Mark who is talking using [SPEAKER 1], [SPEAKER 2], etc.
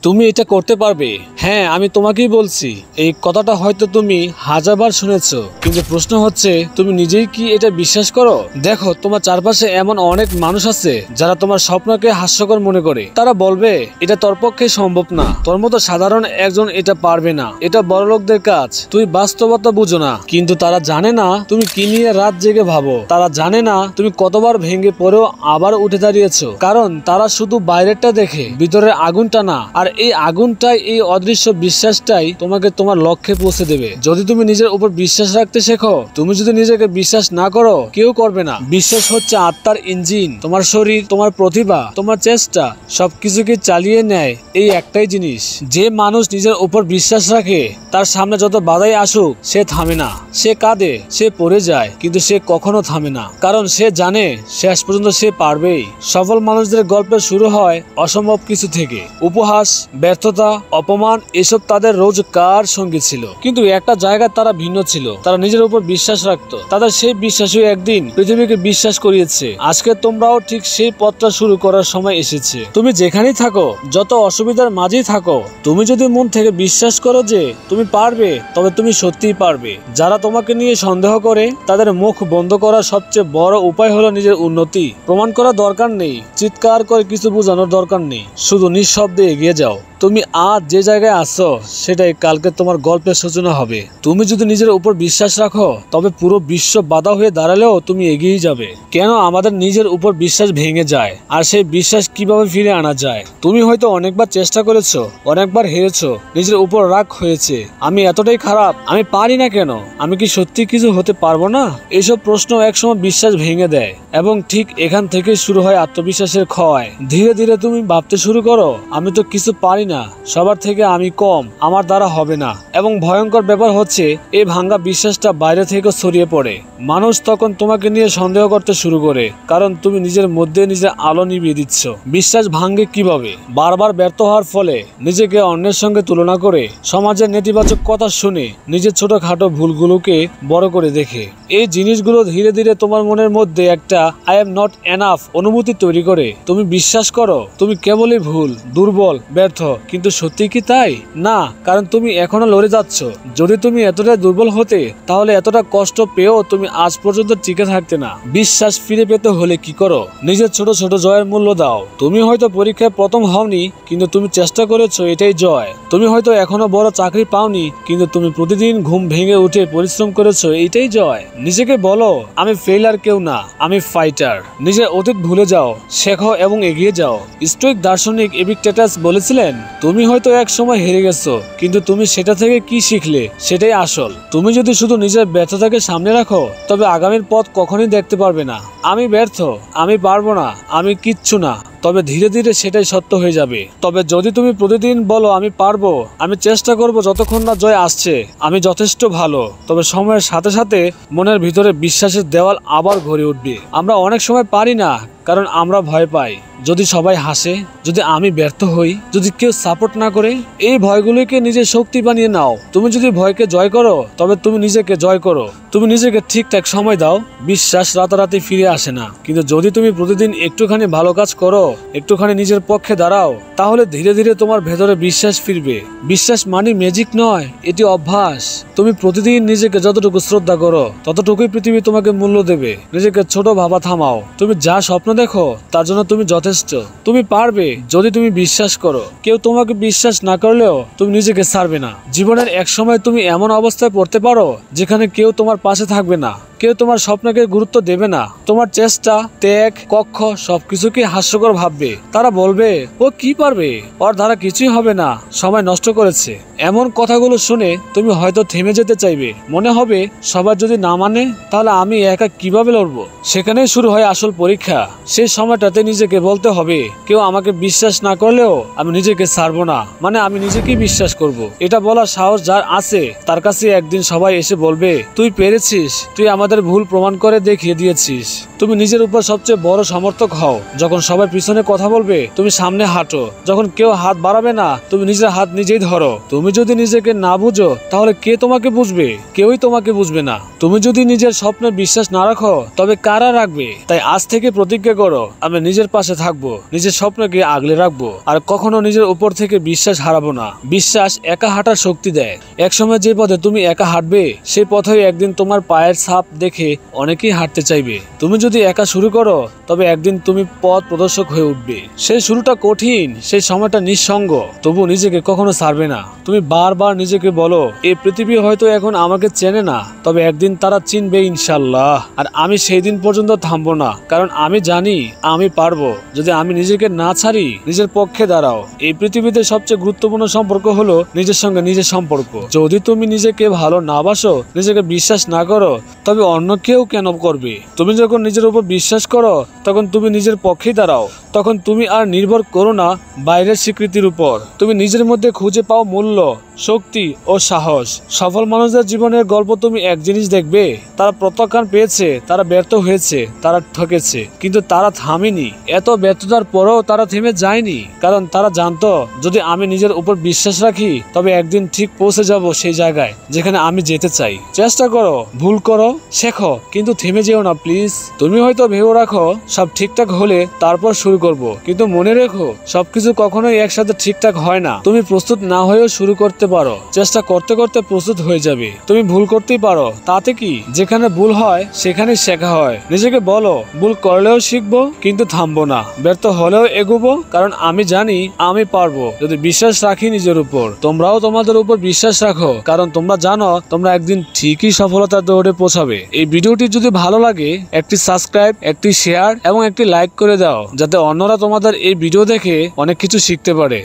[SPEAKER 1] তুমি এটা করতে পারবে। হ্যাঁ, আমি তোমাকেই বলছি। এই কথাটা হয়তো তুমি হাজারবার শুনেছো, কিন্তু প্রশ্ন হচ্ছে তুমি নিজেই কি এটা বিশ্বাস করো? দেখো, তোমার চারপাশে এমন অনেক মানুষ আছে যারা তোমার স্বপ্নকে হাস্যকর মনে করে। তারা বলবে এটা তোর পক্ষে সম্ভব না, তোর মতো সাধারণ একজন এটা পারবে না, এটা বড়লোকদের কাজ, তুই বাস্তবতা বুঝো না। কিন্তু তারা জানে না তুমি কি নিয়ে রাত জেগে ভাবো। তারা জানে না তুমি কতবার ভেঙে পড়েও আবার উঠে দাঁড়িয়েছো। কারণ তারা শুধু বাইরেরটা দেখে, ভিতরের আগুনটা না। আর এই আগুনটাই, এই অদৃশ্য বিশ্বাসটাই তোমাকে তোমার লক্ষ্যে পৌঁছে দেবে। যদি তুমি নিজের উপর বিশ্বাস রাখতে শেখো, তুমি যদি নিজেকে বিশ্বাস না করো, কেউ করবে না। বিশ্বাস হচ্ছে আত্মার ইঞ্জিন। তোমার শরীর, তোমার প্রতিভা, তোমার চেষ্টা সবকিছুকে চালিয়ে নেয় এই একটাই জিনিস। যে মানুষ নিজের উপর বিশ্বাস রাখে, তার সামনে যত বাধাই আসুক সে থামে না। সে কাঁদে, সে পড়ে যায়, কিন্তু সে কখনো থামে না। কারণ সে জানে শেষ পর্যন্ত সে পারবেই। সফল মানুষদের গল্প শুরু হয় অসম্ভব কিছু থেকে। উপহাস, ব্যর্থতা, অপমান এসব তাদের রোজকার সঙ্গী ছিল। কিন্তু একটা জায়গায় তারা ভিন্ন ছিল, তারা নিজের উপর বিশ্বাস রাখত। তাদের সেই বিশ্বাসই একদিন পৃথিবীকে বিশ্বাস করিয়েছে। আজকে তোমরাও ঠিক সেই পথটা শুরু করার সময় এসেছে। তুমি যেখানেই থাকো, যত অসুবিধার মাঝেই থাকো, তুমি যদি মন থেকে বিশ্বাস করো যে তুমি পারবে, তবে তুমি সত্যিই পারবে। যারা তোমাকে নিয়ে সন্দেহ করে, তাদের মুখ বন্ধ করার সবচেয়ে বড় উপায় হলো নিজের উন্নতি। প্রমাণ করার দরকার নেই, চিৎকার করে কিছু বোঝানোর দরকার নেই, শুধু নিঃশব্দে এগিয়ে যাও। তুমি আজ যে জায়গায় আছো, সেটাই কালকে তোমার গল্পের সূচনা হবে। তুমি যদি নিজের উপর বিশ্বাস রাখো, তবে পুরো বিশ্ব বাধা হয়ে দাঁড়ালেও তুমি এগিয়ে যাবে। কেন আমাদের নিজের উপর বিশ্বাস ভেঙে যায়, আর সেই বিশ্বাস কিভাবে ফিরে আনা যায়? তুমি হয়তো অনেকবার চেষ্টা করেছো, অনেকবার হেরেছো, নিজের উপর রাগ হয়েছে। আমি এতটাই খারাপ, আমি পারি না কেন, আমি কি সত্যি কিছু হতে পারবো না? এইসব প্রশ্ন একসময় বিশ্বাস ভেঙে দেয়, এবং ঠিক এখান থেকে শুরু হয় আত্মবিশ্বাসের ক্ষয়। ধীরে ধীরে তুমি ভাবতে শুরু করো, আমি তো কিছু পারি না, সবার থেকে আমি কম, আমার দ্বারা হবে না। এবং ভয়ঙ্কর ব্যাপার হচ্ছে, এই ভাঙ্গা বিশ্বাসটা বাইরে থেকে ছড়িয়ে পড়ে। মানুষ তখন তোমাকে নিয়ে সন্দেহ করতে শুরু করে, কারণ তুমি নিজের মধ্যে নিজের আলো নিভিয়ে দিচ্ছ। বিশ্বাস ভাঙ্গে কিভাবে? বারবার ব্যর্থ হওয়ার ফলে, নিজেকে অন্যের সঙ্গে তুলনা করে, সমাজের নেতিবাচক কথা শুনে, নিজের ছোটখাটো ভুলগুলোকে বড় করে দেখে। এই জিনিসগুলো ধীরে ধীরে তোমার মনের মধ্যে একটা আই এম নট এনাফ অনুভূতি তৈরি করে। তুমি বিশ্বাস করো তুমি কেবলই ভুল, দুর্বল, ব্যর্থ। কিন্তু সত্যি কি তাই? না, কারণ তুমি এখনো লড়ে যাচ্ছ। যদি তুমি এতটা দুর্বল হতে, তাহলে এতটা কষ্ট পেয়েও তুমি আজ পর্যন্ত টিকে থাকতে না। বিশ্বাস ফিরে পেতে হলে কি করো? নিজের ছোট ছোট জয়ের মূল্য দাও। তুমি হয়তো পরীক্ষায় প্রথম হওনি, কিন্তু তুমি চেষ্টা করেছো, এটাই জয়। তুমি হয়তো এখনো বড় চাকরি পাওনি, কিন্তু তুমি প্রতিদিন ঘুম ভেঙে উঠে পরিশ্রম করেছো, এটাই জয়। নিজেকে বলো আমি ফেইলার কেউ না, আমি ফাইটার। নিজের অতীত ভুলে যাও, শেখো এবং এগিয়ে যাও। স্টোইক দার্শনিক এপিক্টেটাস বলেছিলেন, তুমি হয়তো এক সময় হেরে গেছো, কিন্তু তুমি সেটা থেকে কি শিখলে সেটাই আসল। তুমি যদি শুধু নিজের ব্যর্থতাকে সামনে রাখো, তবে আগামীর পথ কখনোই দেখতে পারবে না। আমি ব্যর্থ, আমি পারবো না, আমি কিচ্ছু না, তবে ধীরে ধীরে সেটাই সত্য হয়ে যাবে। তবে যদি তুমি প্রতিদিন বলো আমি পারবো, আমি চেষ্টা করব, যতক্ষণ না জয় আসছে, আমি যথেষ্ট ভালো, তবে সময়ের সাথে সাথে মনের ভিতরে বিশ্বাসের দেওয়াল আবার গড়ে উঠবে। আমরা অনেক সময় পারি না, কারণ আমরা ভয় পাই। যদি সবাই হাসে, যদি আমি ব্যর্থ হই, যদি কেউ সাপোর্ট না করে। এই ভয়গুলোকে নিজের শক্তি বানিয়ে নাও। তুমি যদি ভয়কে জয় করো, তবে তুমি নিজেকে জয় করো। তুমি নিজেকে ঠিকঠাক সময় দাও। বিশ্বাস রাতারাতি ফিরে আসে না, কিন্তু যদি তুমি প্রতিদিন একটুখানি ভালো কাজ করো, একটুখানি নিজের পক্ষে দাঁড়াও, তাহলে ধীরে ধীরে তোমার ভেতরে বিশ্বাস ফিরবে। বিশ্বাস মানে ম্যাজিক নয়, এটি অভ্যাস। তুমি প্রতিদিন নিজেকে যতটুকু শ্রদ্ধা করো, ততটুকুই পৃথিবী তোমাকে মূল্য দেবে। নিজেকে ছোট ভাবা থামাও। তুমি যা স্বপ্ন দেখো, তার জন্য তুমি যথেষ্ট। তুমি পারবে যদি তুমি বিশ্বাস করো। কেউ তোমাকে বিশ্বাস না করলেও তুমি নিজেকে ছাড়বে না। জীবনের এক সময় তুমি এমন অবস্থায় পড়তে পারো, যেখানে কেউ তোমার পাশে থাকবে না, কেউ তোমার স্বপ্নকে গুরুত্ব দেবে না। তোমার চেষ্টা, ত্যাগ, কক্ষ সবকিছুকে হাস্যকর ভাববে। তারা বলবে ও কি পারবে, ওর দ্বারা কিছুই হবে না, সময় নষ্ট করেছে। এমন কথাগুলো শুনে তুমি হয়তো থেমে যেতে চাইবে। মনে হবে সবার যদি না মানে, তাহলে আমি একা কিভাবে লড়বো? সেখানেই শুরু হয় আসল পরীক্ষা। সেই সময়টাতে নিজেকে বলতে হবে, কেউ আমাকে বিশ্বাস না করলেও আমি নিজেকে ছাড়বো না, মানে আমি নিজেকেই বিশ্বাস করব। এটা বলার সাহস যার আছে, তার কাছে একদিন সবাই এসে বলবে তুই পেরেছিস, তুই আমাদের ভুল প্রমাণ করে দেখিয়ে দিয়েছিস। তুমি নিজের উপর সবচেয়ে বড় সমর্থক হও। যখন সবাই পিছনে কথা বলবে, তুমি সামনে হাঁটো। যখন কেউ হাত বাড়াবে না, তুমি নিজের হাত নিজেই ধরো। তুমি তুমি যদি নিজেকে না বুঝো তাহলে কে তোমাকে বুঝবে? কেউই তোমাকে বুঝবে না। তুমি যদি নিজের স্বপ্নে বিশ্বাস না রাখো তবে কারা রাখবে? তাই আজ থেকে প্রতিজ্ঞা করো, আমি নিজের পাশে থাকবো, নিজের স্বপ্নকে আগলে রাখবো, আর কখনো নিজের উপর থেকে বিশ্বাস হারাবো না। বিশ্বাস একা হাঁটার শক্তি দেয়। একসময় যে পথে তুমি একা হাঁটবে সেই পথে একদিন তোমার পায়ের ছাপ দেখে অনেকেই হাঁটতে চাইবে। তুমি যদি একা শুরু করো তবে একদিন তুমি পথ প্রদর্শক হয়ে উঠবে। সেই শুরুটা কঠিন, সেই সময়টা নিঃসঙ্গ, তবু নিজেকে কখনো ছাড়বে না। তুমি বারবার নিজেকে বলো, এই পৃথিবী হয়তো এখন আমাকে চেনে না, তবে একদিন তারা চিনবে ইনশাল্লাহ। আর আমি সেই দিন পর্যন্ত থামবো না, কারণ আমি জানি আমি পারবো। যদি আমি নিজেকে না ছাড়ি, নিজের পক্ষে দাঁড়াও। এই পৃথিবীতে সবচেয়ে গুরুত্বপূর্ণ সম্পর্ক হলো নিজের সঙ্গে নিজের সম্পর্ক। যদি তুমি নিজেকে ভালো না বাসো, নিজেকে বিশ্বাস না করো, তবে অন্য কেউ কেন করবে? তুমি যখন নিজের উপর বিশ্বাস করো তখন তুমি নিজের পক্ষেই দাঁড়াও। তখন তুমি আর নির্ভর করো না বাইরের স্বীকৃতির উপর। তুমি নিজের মধ্যে খুঁজে পাও মূল্য, শক্তি ও সাহস। সফল মানুষদের জীবনের গল্প তুমি এক জিনিস দেখবে, তারা প্রত্যাখ্যান পেয়েছে, তারা ব্যর্থ হয়েছে, তারা ঠকেছে, কিন্তু তারা থামেনি। এত ব্যর্থতার পরেও তারা থেমে যায়নি, কারণ তারা জানতো যদি আমি নিজের উপর বিশ্বাস রাখি তবে একদিন ঠিক পৌঁছে যাব সেই জায়গায় যেখানে আমি যেতে চাই। চেষ্টা করো, ভুল করো, শেখো, কিন্তু থেমে যেও না প্লিজ। তুমি হয়তো ভেবে রাখো সব ঠিকঠাক হলে তারপর শুরু করব, কিন্তু মনে রেখো সবকিছু কখনোই একসাথে ঠিকঠাক হয় না। তুমি প্রস্তুত না হয়েও শুরু করতে পারো, চেষ্টা করতে করতে প্রস্তুত হয়ে যাবে। তুমি ভুল করতেই পারো, তাতে কি? যেখানে ভুল হয় সেখানে শেখা হয়। নিজেকে বলো, ভুল করলেও শিখবো, কিন্তু থামবো না। ব্যর্থ হলেও এগোবো, কারণ আমি জানি আমি পারবো। যদি বিশ্বাস রাখি নিজের উপর, তোমরাও তোমাদের উপর বিশ্বাস রাখো, কারণ তোমরা জানো তোমরা একদিন ঠিকই সফলতার দৌড়ে পৌঁছাবে। এই ভিডিওটি যদি ভালো লাগে একটি সাবস্ক্রাইব, একটি শেয়ার এবং একটি লাইক করে দাও, যাতে অন্যরা তোমাদের এই ভিডিও দেখে অনেক কিছু শিখতে পারে।